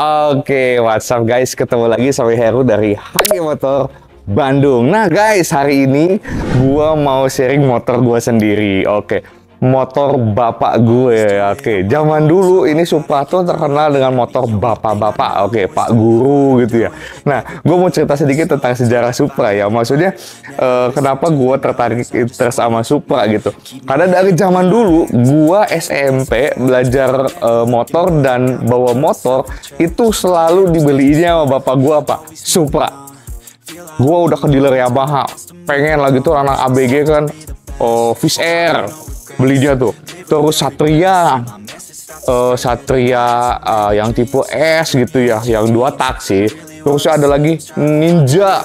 Oke, what's up guys? Ketemu lagi sama Heru dari HG Motor Bandung. Nah guys, hari ini gua mau sharing motor gua sendiri. Oke, motor bapak gue. Oke, zaman dulu ini Supra tuh terkenal dengan motor bapak-bapak. Oke, Pak Guru gitu ya. Nah, gue mau cerita sedikit tentang sejarah Supra ya. Maksudnya kenapa gue tertarik interest sama Supra gitu. Karena dari zaman dulu gue SMP belajar motor dan bawa motor itu selalu dibeliinnya sama bapak gue apa? Supra. Gue udah ke dealer Yamaha, pengen lagi tuh anak ABG kan, Fish Air. Belinya tuh, terus Satria yang tipe S gitu ya, yang 2 tak sih. Terus ada lagi Ninja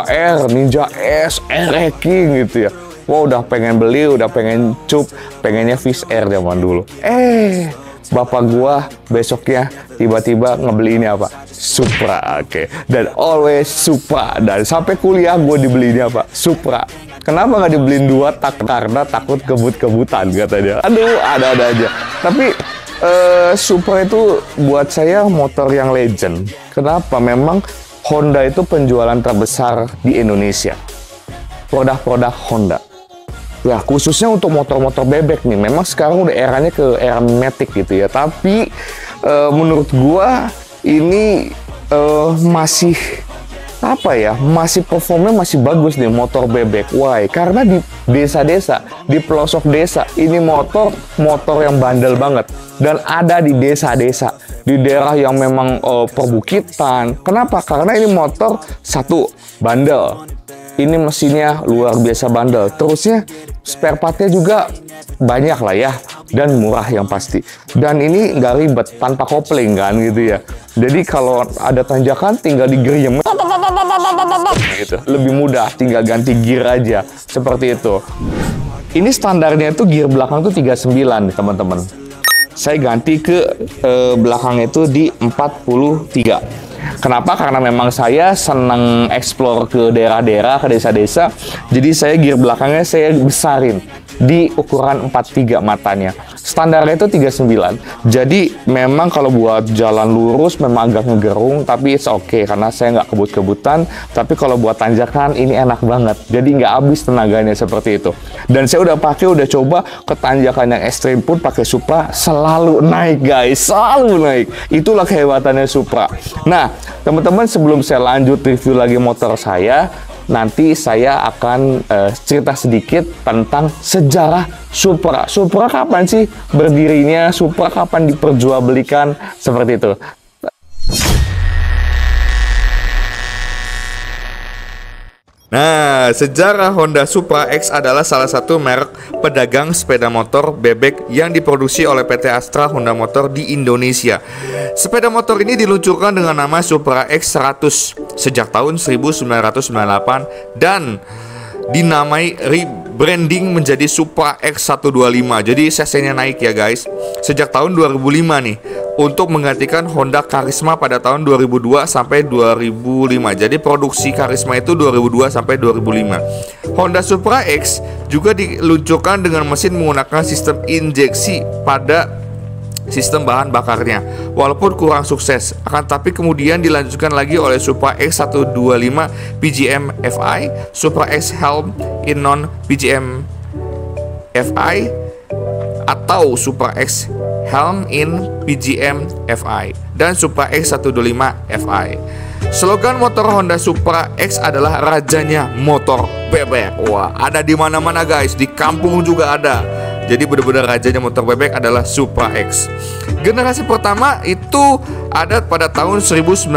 R, Ninja S, R King gitu ya. Wah, udah pengen beli, udah pengen pengennya Fish Air zaman dulu. Bapak gua besoknya tiba-tiba ngebeliinnya apa? Supra, oke. Dan always Supra. Dan sampai kuliah gua dibeliinnya apa? Supra. Kenapa nggak dibeliin 2 tak? Karena takut kebut-kebutan katanya. Aduh, ada-ada aja. Tapi Supra itu buat saya motor yang legend. Kenapa? Memang Honda itu penjualan terbesar di Indonesia. Produk-produk Honda. Ya, khususnya untuk motor-motor bebek nih. Memang sekarang udah eranya ke era Matic gitu ya. Tapi menurut gua ini masih apa ya, masih performnya masih bagus nih motor bebek. Why? Karena di desa-desa, di pelosok desa, ini motor yang bandel banget. Dan ada di desa-desa, di daerah yang memang perbukitan. Kenapa? Karena ini motor satu, bandel. Ini mesinnya luar biasa bandel. Terusnya spare partnya juga banyak lah ya. Dan murah yang pasti. Dan ini nggak ribet, tanpa kopling kan gitu ya. Jadi kalau ada tanjakan tinggal digeriem gitu. Lebih mudah, tinggal ganti gear aja. Seperti itu. Ini standarnya itu gear belakang tuh 39 nih teman-teman. Saya ganti ke belakang itu di 43. Kenapa? Karena memang saya senang explore ke daerah-daerah, ke desa-desa. Jadi saya gear belakangnya saya besarin di ukuran 43 matanya. Standarnya itu 39. Jadi memang kalau buat jalan lurus memang agak ngegerung, tapi it's okay karena saya nggak kebut-kebutan. Tapi kalau buat tanjakan ini enak banget. Jadi nggak habis tenaganya seperti itu. Dan saya udah coba ke tanjakan yang ekstrim pun pakai Supra selalu naik guys, selalu naik. Itulah kehebatannya Supra. Nah, teman-teman, sebelum saya lanjut review lagi motor saya, nanti saya akan cerita sedikit tentang sejarah Supra. Supra kapan sih berdirinya? Supra kapan diperjualbelikan? Seperti itu. Nah, sejarah Honda Supra X adalah salah satu merek pedagang sepeda motor bebek yang diproduksi oleh PT Astra Honda Motor di Indonesia. Sepeda motor ini diluncurkan dengan nama Supra X100 sejak tahun 1998 dan dinamai rebranding menjadi Supra X125. Jadi cc-nya naik ya guys. Sejak tahun 2005 nih, untuk menggantikan Honda Karisma pada tahun 2002 sampai 2005. Jadi produksi Karisma itu 2002 sampai 2005. Honda Supra X juga diluncurkan dengan mesin menggunakan sistem injeksi pada sistem bahan bakarnya, walaupun kurang sukses. Akan tapi kemudian dilanjutkan lagi oleh Supra X125 PGM FI, Supra X Helm in non PGM FI, atau Supra X Helm in PGM FI, dan Supra X125 FI. Slogan motor Honda Supra X adalah rajanya motor bebek. Wah, ada di mana-mana guys, di kampung juga ada. Jadi benar-benar rajanya motor bebek adalah Supra X. Generasi pertama itu ada pada tahun 1998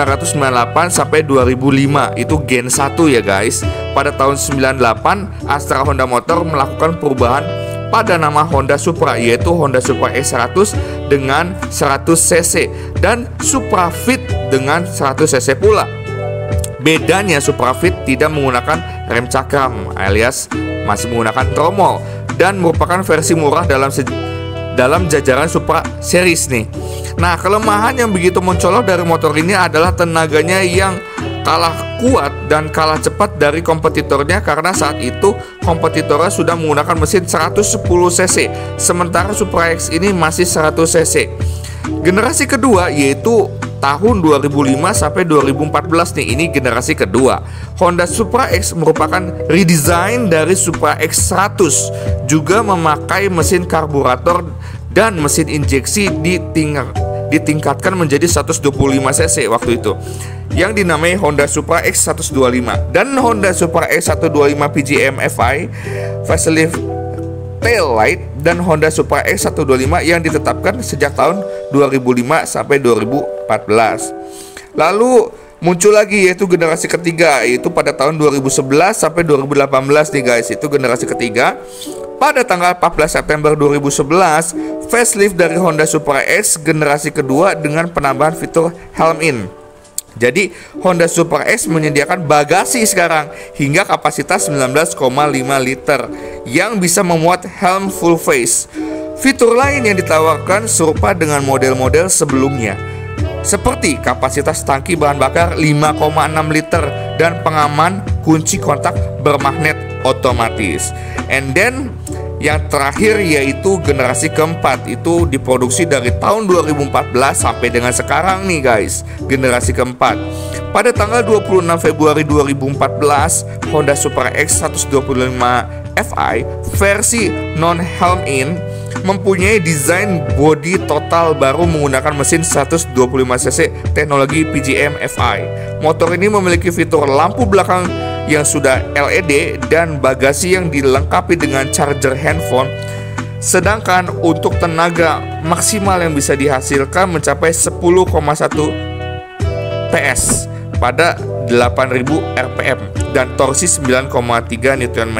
sampai 2005. Itu Gen 1 ya guys. Pada tahun 98 Astra Honda Motor melakukan perubahan pada nama Honda Supra, yaitu Honda Supra X100 dengan 100 cc dan Supra Fit dengan 100 cc pula. Bedanya Supra Fit tidak menggunakan rem cakram alias masih menggunakan tromol dan merupakan versi murah dalam jajaran Supra series nih. Nah, kelemahan yang begitu mencolok dari motor ini adalah tenaganya yang kalah kuat dan kalah cepat dari kompetitornya, karena saat itu kompetitornya sudah menggunakan mesin 110 cc, sementara Supra X ini masih 100 cc. Generasi kedua yaitu tahun 2005 sampai 2014 nih. Ini generasi kedua. Honda Supra X merupakan redesign dari Supra X 100, juga memakai mesin karburator dan mesin injeksi ditingkatkan menjadi 125 cc waktu itu, yang dinamai Honda Supra X 125. Dan Honda Supra X 125 PGM FI facelift tail light dan Honda Supra X 125 yang ditetapkan sejak tahun 2005 sampai 2014. Lalu muncul lagi yaitu generasi ketiga, yaitu pada tahun 2011 sampai 2018 nih guys. Itu generasi ketiga. Pada tanggal 14 September 2011, facelift dari Honda Supra X generasi kedua dengan penambahan fitur helm in. Jadi Honda Supra X menyediakan bagasi sekarang hingga kapasitas 19,5 liter yang bisa memuat helm full face. Fitur lain yang ditawarkan serupa dengan model-model sebelumnya, seperti kapasitas tangki bahan bakar 5,6 liter dan pengaman kunci kontak bermagnet otomatis. And then yang terakhir yaitu generasi keempat, itu diproduksi dari tahun 2014 sampai dengan sekarang nih guys. Generasi keempat pada tanggal 26 Februari 2014, Honda Supra X 125 Fi versi non helm in mempunyai desain bodi total baru menggunakan mesin 125 cc teknologi PGM Fi. Motor ini memiliki fitur lampu belakang yang sudah LED dan bagasi yang dilengkapi dengan charger handphone. Sedangkan untuk tenaga maksimal yang bisa dihasilkan mencapai 10,1 PS pada 8000 rpm dan torsi 9,3 Nm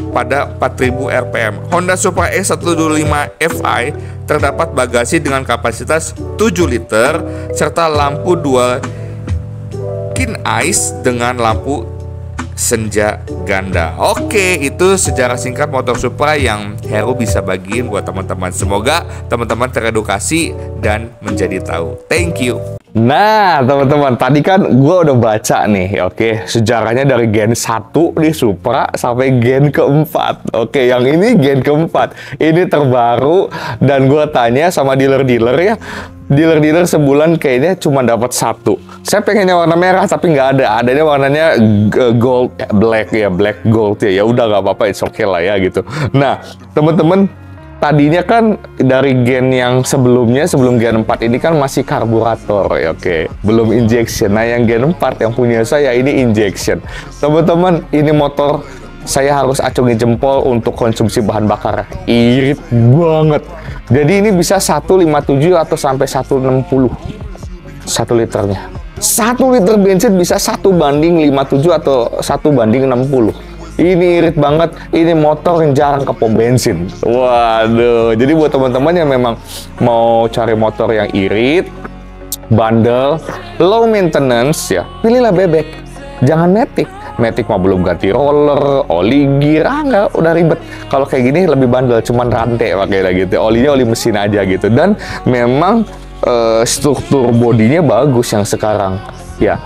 pada 4000 rpm. Honda Supra X 125 Fi terdapat bagasi dengan kapasitas 7 liter serta lampu dual kin eyes dengan lampu senja ganda. Oke, itu sejarah singkat motor Supra yang Heru bisa bagiin buat teman-teman. Semoga teman-teman teredukasi dan menjadi tahu. Thank you. Nah, teman-teman, tadi kan gue udah baca nih, oke, sejarahnya dari gen 1 di Supra sampai gen keempat. Oke, yang ini gen keempat. Ini terbaru dan gue tanya sama dealer-dealer ya. Dealer-dealer sebulan kayaknya cuma dapat satu. Saya pengennya warna merah tapi nggak ada. Adanya warnanya gold, black ya, black gold ya. Ya udah nggak apa-apa, it's okay lah ya gitu. Nah, teman-teman, tadinya kan dari gen yang sebelumnya, sebelum gen 4 ini kan masih karburator ya, oke. Belum injection. Nah, yang gen 4 yang punya saya ini injection. Teman-teman, ini motor saya harus acungi jempol untuk konsumsi bahan bakar. Irit banget. Jadi ini bisa 157 atau sampai 160 1 liternya. 1 liter bensin bisa 1:57 atau 1:60. Ini irit banget. Ini motor yang jarang ke pom bensin. Waduh. Jadi buat teman-teman yang memang mau cari motor yang irit, bandel, low maintenance ya, pilihlah bebek. Jangan Matic. Matic mah belum ganti roller, oli gear, enggak, udah ribet. Kalau kayak gini lebih bandel, cuman rantai pakainya gitu. Olinya oli mesin aja gitu. Dan memang struktur bodinya bagus yang sekarang. Ya,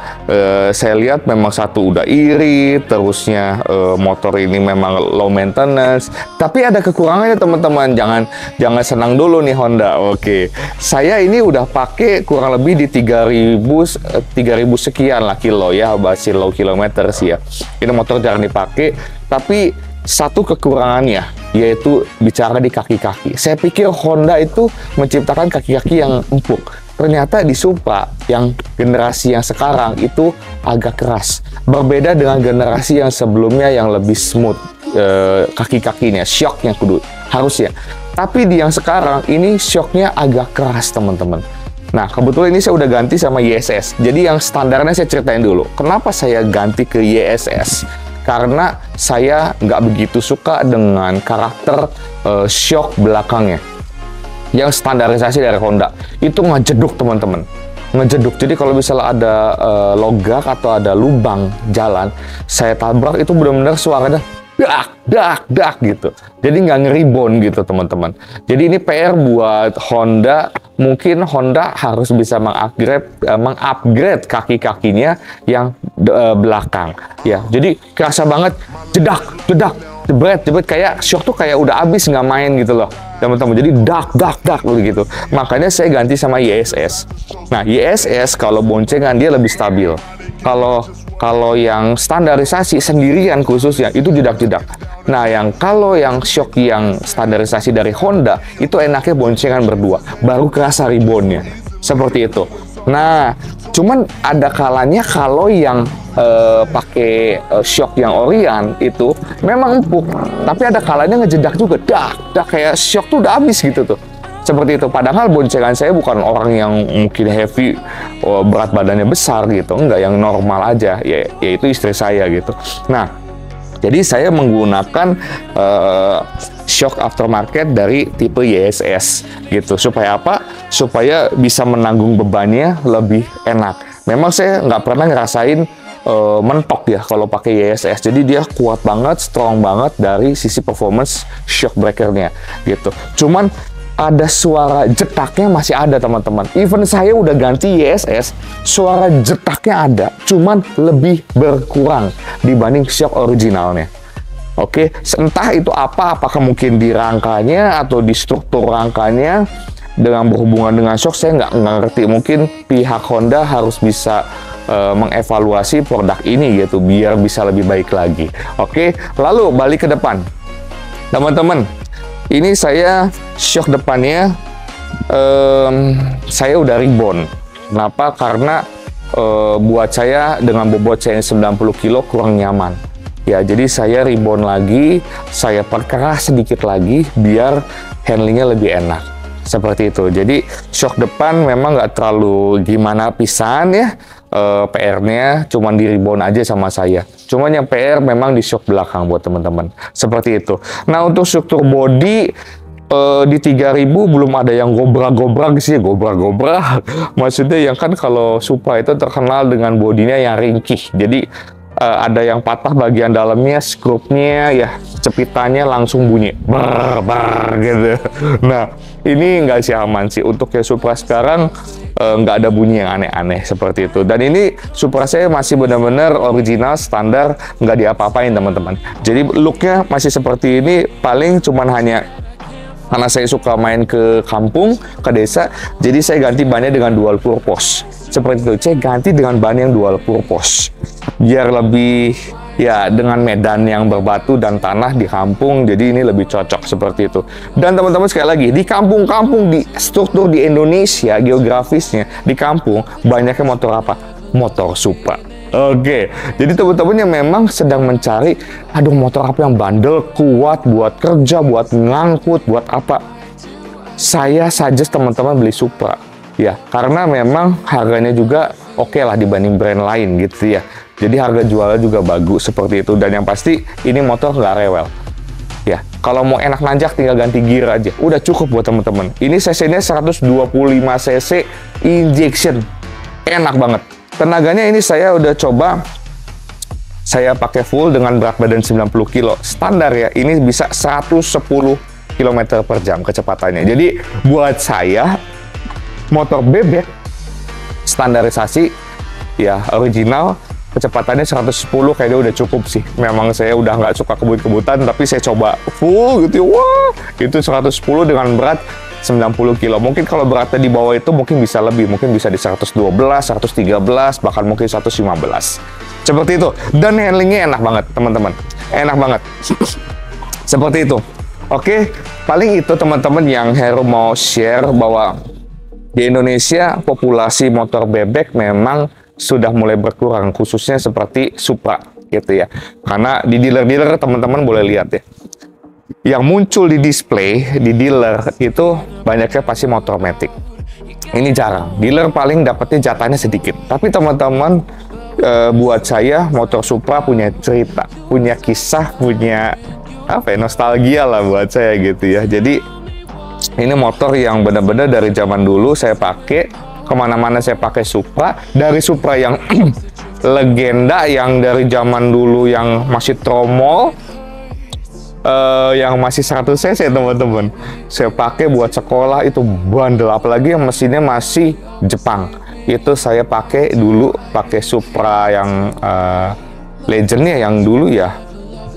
saya lihat memang satu udah irit, terusnya motor ini memang low maintenance. Tapi ada kekurangannya teman-teman. Jangan senang dulu nih Honda. Oke, saya ini udah pakai kurang lebih di 3000 sekian lah kilo ya, masih low kilometer sih ya. Ini motor jarang dipakai, tapi satu kekurangannya yaitu bicara di kaki-kaki. Saya pikir Honda itu menciptakan kaki-kaki yang empuk. Ternyata di Supra yang generasi yang sekarang itu agak keras. Berbeda dengan generasi yang sebelumnya yang lebih smooth kaki-kakinya, shocknya kudu harusnya. Tapi di yang sekarang ini shocknya agak keras teman-teman. Nah, kebetulan ini saya udah ganti sama YSS. Jadi yang standarnya saya ceritain dulu. Kenapa saya ganti ke YSS? Karena saya nggak begitu suka dengan karakter shock belakangnya. Yang standarisasi dari Honda itu ngejeduk teman-teman, ngejeduk. Jadi kalau misalnya ada logak atau ada lubang jalan, saya tabrak itu benar-benar suaranya dak gitu. Jadi nggak ngeribon gitu teman-teman. Jadi ini PR buat Honda. Mungkin Honda harus bisa mengupgrade kaki-kakinya yang belakang ya. Jadi kerasa banget jedak jebret kayak shock tuh kayak udah habis nggak main gitu loh. teman-teman. Jadi dak begitu. Makanya saya ganti sama YSS. Nah, YSS kalau boncengan dia lebih stabil. Kalau yang standarisasi sendirian khususnya itu jedak-jedak. Nah, kalau yang shock yang standarisasi dari Honda itu enaknya boncengan berdua, baru kerasa reboundnya. Seperti itu. Nah, cuman ada kalanya kalau yang pakai shock yang Orion itu memang empuk, tapi ada kalanya ngejedak juga, dak kayak shock tuh udah habis gitu tuh. Seperti itu. Padahal boncengan saya bukan orang yang mungkin heavy, berat badannya besar gitu, enggak, yang normal aja, yaitu istri saya gitu. Nah, jadi saya menggunakan shock aftermarket dari tipe YSS gitu. Supaya apa? Supaya bisa menanggung bebannya lebih enak. Memang saya nggak pernah ngerasain mentok ya kalau pakai YSS. Jadi dia kuat banget, strong banget dari sisi performance shock breakernya gitu. Cuman ada suara jetaknya masih ada teman-teman. Even saya udah ganti YSS, suara jetaknya ada, cuman lebih berkurang dibanding shock originalnya. Oke, entah itu apakah mungkin di rangkanya atau di struktur rangkanya dengan berhubungan dengan shock, saya nggak ngerti. Mungkin pihak Honda harus bisa mengevaluasi produk ini gitu, biar bisa lebih baik lagi. Oke, lalu balik ke depan. Teman-teman, ini saya shock depannya, saya udah rebound. Kenapa? Karena buat saya dengan bobot saya 90 kilo kurang nyaman. Ya, jadi saya rebound lagi, saya perkeras sedikit lagi biar handlingnya lebih enak. Seperti itu. Jadi shock depan memang nggak terlalu gimana pisan ya. PR-nya cuman di rebound aja sama saya. Cuman yang PR memang di shock belakang buat teman-teman. Seperti itu. Nah, untuk struktur body di 3000 belum ada yang gobrak-gobrak sih, gobrak-gobrak. Maksudnya yang kan kalau Supra itu terkenal dengan bodinya yang ringkih. Jadi ada yang patah bagian dalamnya, skrupnya ya, cepitannya langsung bunyi bar gitu. Nah, ini nggak sih aman sih untuk yang Supra sekarang, nggak ada bunyi yang aneh-aneh seperti itu. Dan ini Supra saya masih benar-benar original, standar, nggak diapa-apain teman-teman. Jadi looknya masih seperti ini, paling cuman hanya karena saya suka main ke kampung, ke desa, jadi saya ganti bannya dengan dual purpose. Seperti itu, saya ganti dengan ban yang dual purpose. Biar lebih, ya dengan medan yang berbatu dan tanah di kampung, jadi ini lebih cocok seperti itu. Dan teman-teman sekali lagi, di kampung-kampung, di struktur di Indonesia, geografisnya, di kampung, banyaknya motor apa? Motor Supra. Oke, jadi teman-teman yang memang sedang mencari, aduh motor apa yang bandel, kuat, buat kerja, buat ngangkut, buat apa, saya suggest teman-teman beli Supra. Ya, karena memang harganya juga oke lah dibanding brand lain gitu ya. Jadi harga jualnya juga bagus seperti itu. Dan yang pasti, ini motor nggak rewel. Ya, kalau mau enak nanjak tinggal ganti gear aja. Udah cukup buat teman-teman. Ini cc-nya 125 cc injection. Enak banget. Tenaganya ini saya udah coba, saya pakai full dengan berat badan 90 kilo. Standar ya, ini bisa 110 km per jam kecepatannya. Jadi buat saya, motor bebek standarisasi, ya original, kecepatannya 110 kayaknya udah cukup sih. Memang saya udah nggak suka kebut-kebutan, tapi saya coba full gitu. Wah, itu 110 dengan berat 90 kilo. Mungkin kalau beratnya di bawah itu mungkin bisa lebih, mungkin bisa di 112, 113, bahkan mungkin 115. Seperti itu. Dan handlingnya enak banget, teman-teman. Enak banget. Seperti itu. Oke, paling itu teman-teman yang Heru mau share, bahwa di Indonesia populasi motor bebek memang sudah mulai berkurang, khususnya seperti Supra gitu ya. Karena di dealer-dealer teman-teman boleh lihat ya, yang muncul di display di dealer itu banyaknya pasti motor matic. Ini jarang. Dealer paling dapatnya jatahnya sedikit. Tapi teman-teman, buat saya motor Supra punya cerita, punya kisah, punya apa ya, nostalgia lah buat saya gitu ya. Jadi ini motor yang benar-benar dari zaman dulu saya pakai, kemana-mana saya pakai Supra. Dari Supra yang legenda, yang dari zaman dulu yang masih tromol, yang masih 100 cc teman-teman, saya pakai buat sekolah, itu bandel. Apalagi yang mesinnya masih Jepang, itu saya pakai dulu, pakai Supra yang legendnya yang dulu ya,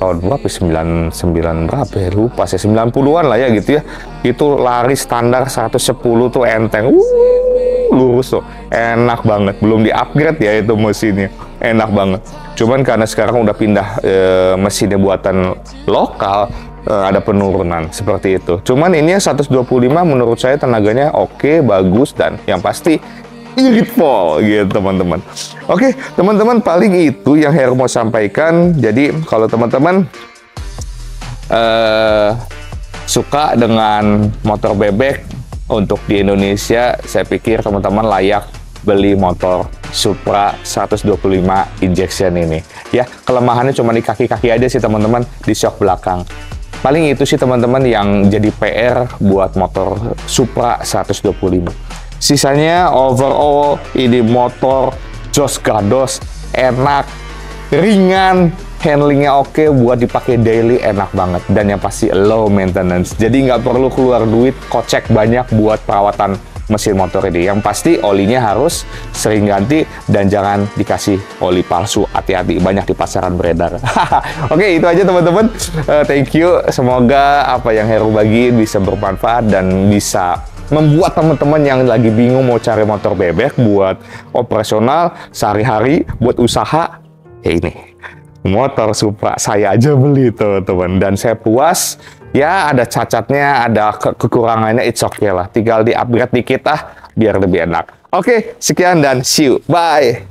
tahun berapa, 99 berapa ya, lupa saya, 90-an lah ya gitu ya. Itu lari standar 110 tuh enteng, lurus tuh, enak banget. Belum di-upgrade ya itu mesinnya, enak banget. Cuman karena sekarang udah pindah mesinnya buatan lokal, ada penurunan seperti itu. Cuman ini 125 menurut saya tenaganya oke, bagus, dan yang pasti irit full gitu teman-teman. Oke teman-teman, paling itu yang Heru mau sampaikan. Jadi kalau teman-teman suka dengan motor bebek untuk di Indonesia, saya pikir teman-teman layak beli motor Supra 125 injection ini. Ya, kelemahannya cuma di kaki-kaki aja sih teman-teman, di shock belakang. Paling itu sih teman-teman yang jadi PR buat motor Supra 125. Sisanya overall ini motor jos gados, enak, ringan, handlingnya oke, buat dipakai daily enak banget, dan yang pasti low maintenance. Jadi nggak perlu keluar duit kocek banyak buat perawatan mesin motor ini. Yang pasti olinya harus sering ganti dan jangan dikasih oli palsu. Hati-hati, banyak di pasaran beredar. Oke, itu aja teman-teman. Thank you. Semoga apa yang Heru bagiin bisa bermanfaat dan bisa membuat teman-teman yang lagi bingung mau cari motor bebek buat operasional sehari-hari, buat usaha, ya ini motor Supra saya aja beli teman-teman, dan saya puas. Ya ada cacatnya, ada kekurangannya, it's okay lah, tinggal di upgrade dikit biar lebih enak. Oke, sekian dan see you, bye.